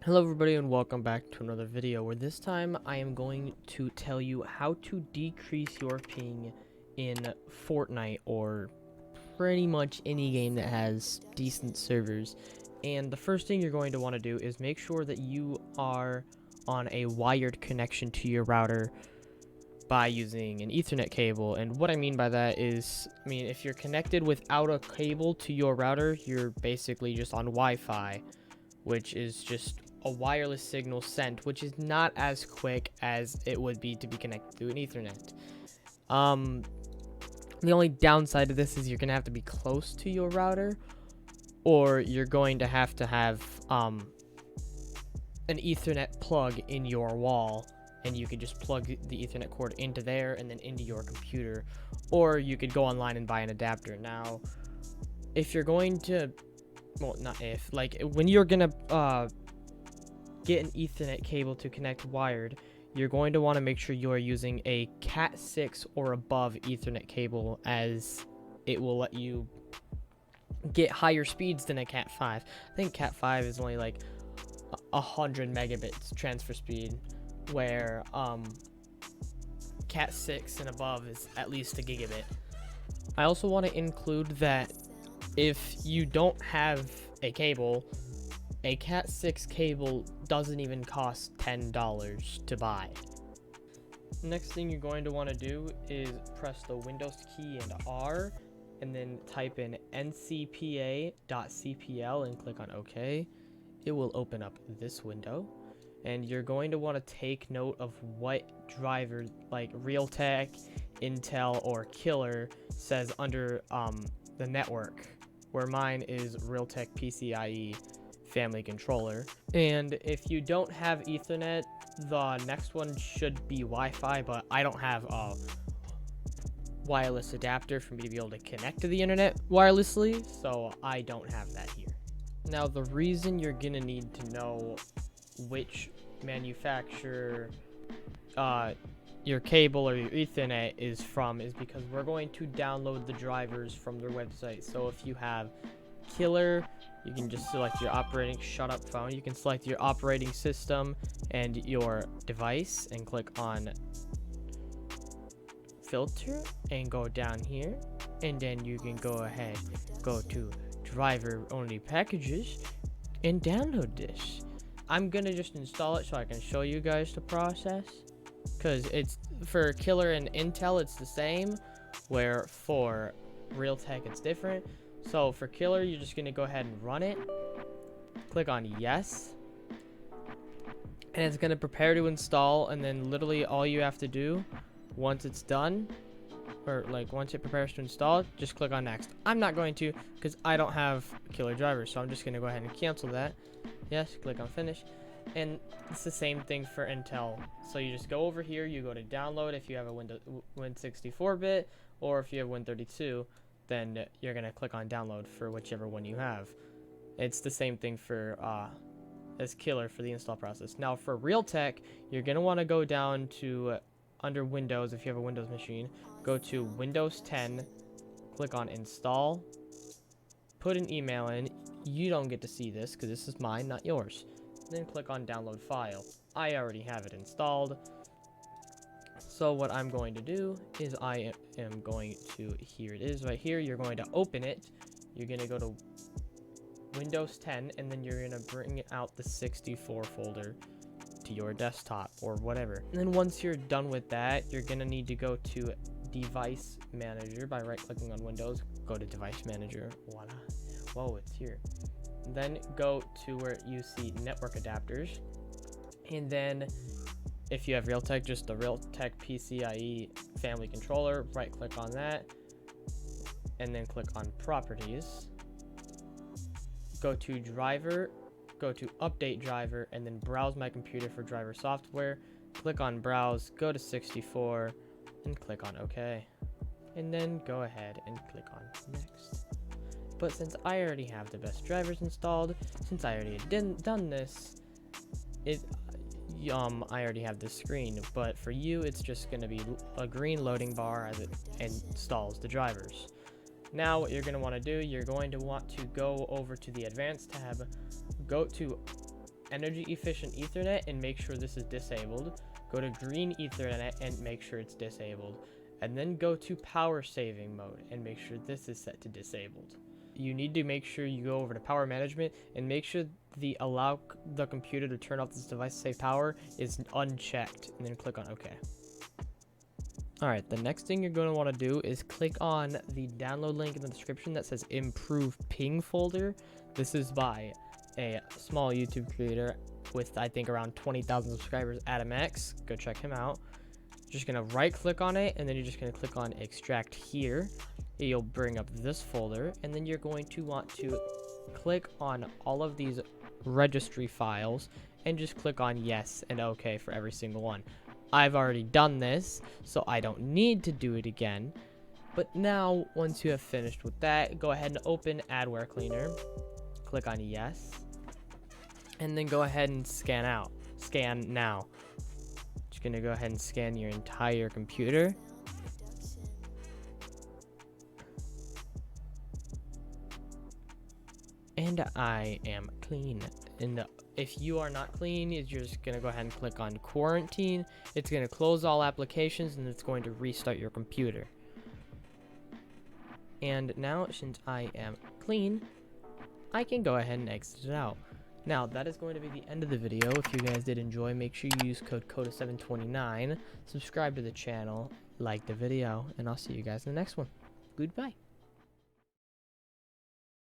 Hello everybody and welcome back to another video where this time I am going to tell you how to decrease your ping in Fortnite or pretty much any game that has decent servers. And the first thing you're going to want to do is make sure that you are on a wired connection to your router by using an Ethernet cable. And what I mean by that is, if you're connected without a cable to your router, you're basically just on Wi-Fi, which is just a wireless signal sent, which is not as quick as it would be to be connected to an Ethernet. The only downside to this is you're gonna have to be close to your router, or you're going to have an Ethernet plug in your wall, and you could just plug the Ethernet cord into there and then into your computer, or you could go online and buy an adapter. Now, if you're going to, well, not if, like when you're gonna get an Ethernet cable to connect wired, you're going to want to make sure you are using a Cat 6 or above Ethernet cable, as it will let you get higher speeds than a Cat 5. I think Cat 5 is only like 100 megabits transfer speed, where Cat 6 and above is at least a gigabit. I also want to include that if you don't have a cable, a Cat 6 cable doesn't even cost $10 to buy. Next thing you're going to want to do is press the Windows key and R, and then type in ncpa.cpl and click on OK. It will open up this window, and you're going to want to take note of what driver, like Realtek, Intel, or Killer, says under the network, where mine is Realtek PCIe family controller. And if you don't have Ethernet, the next one should be Wi-Fi, but I don't have a wireless adapter for me to be able to connect to the internet wirelessly, so I don't have that here. Now, the reason you're gonna need to know which manufacturer your cable or your Ethernet is from is because we're going to download the drivers from their website. So if you have Killer, you can just select your phone. You can select your operating system and your device and click on filter and go down here, and then you can go ahead, go to driver only packages and download this. I'm gonna just install it so I can show you guys the process, because it's for Killer and Intel it's the same, where for Realtek it's different. So for Killer, you're just gonna go ahead and run it, click on yes, and it's gonna prepare to install. And then literally all you have to do once it's done, or like once it prepares to install, just click on next. I'm not going to, because I don't have Killer drivers, so I'm just gonna go ahead and cancel that. Yes, click on finish. And it's the same thing for Intel. So you just go over here, you go to download if you have a Win64-bit, or if you have Win32, then you're gonna click on download for whichever one you have. It's the same thing for as Killer for the install process. Now for Realtek, you're gonna want to go down to under Windows. If you have a Windows machine, go to Windows 10, click on install, put an email in. You don't get to see this because this is mine, not yours. Then click on download file. I already have it installed. So what I'm going to do is I am going to, here it is right here, you're going to open it. You're going to go to Windows 10, and then you're going to bring out the 64 folder to your desktop or whatever. And then once you're done with that, you're going to need to go to Device Manager by right clicking on Windows, go to Device Manager, voila. Whoa, it's here. Then go to where you see network adapters, and then if you have Realtek, just the Realtek PCIe family controller, right click on that, and then click on properties, go to driver, go to update driver, and then browse my computer for driver software, click on browse, go to 64, and click on OK, and then go ahead and click on next. But since I already have the best drivers installed, since I already done this, I already have this screen, but for you it's just going to be a green loading bar as it installs the drivers. Now what you're going to want to do, you're going to want to go over to the advanced tab, go to energy efficient Ethernet and make sure this is disabled. Go to green Ethernet and make sure it's disabled. And then go to power saving mode and make sure this is set to disabled. You need to make sure you go over to power management and make sure the allow the computer to turn off this device to save power is unchecked, and then click on OK. Alright, the next thing you're going to want to do is click on the download link in the description that says improve ping folder. This is by a small YouTube creator with, I think, around 20,000 subscribers, Adam X. Go check him out. Just going to right click on it, and then you're just going to click on extract here. You'll bring up this folder, and then you're going to want to click on all of these registry files and just click on yes and OK for every single one. I've already done this, so I don't need to do it again. But now, once you have finished with that, go ahead and open Adware Cleaner. Click on yes. And then go ahead and scan out. Scan now. Just going to go ahead and scan your entire computer. And I am clean. And if you are not clean, you're just going to go ahead and click on quarantine. It's going to close all applications and it's going to restart your computer. And now, since I am clean, I can go ahead and exit it out. Now, that is going to be the end of the video. If you guys did enjoy, make sure you use code CODA729, subscribe to the channel, like the video, and I'll see you guys in the next one. Goodbye.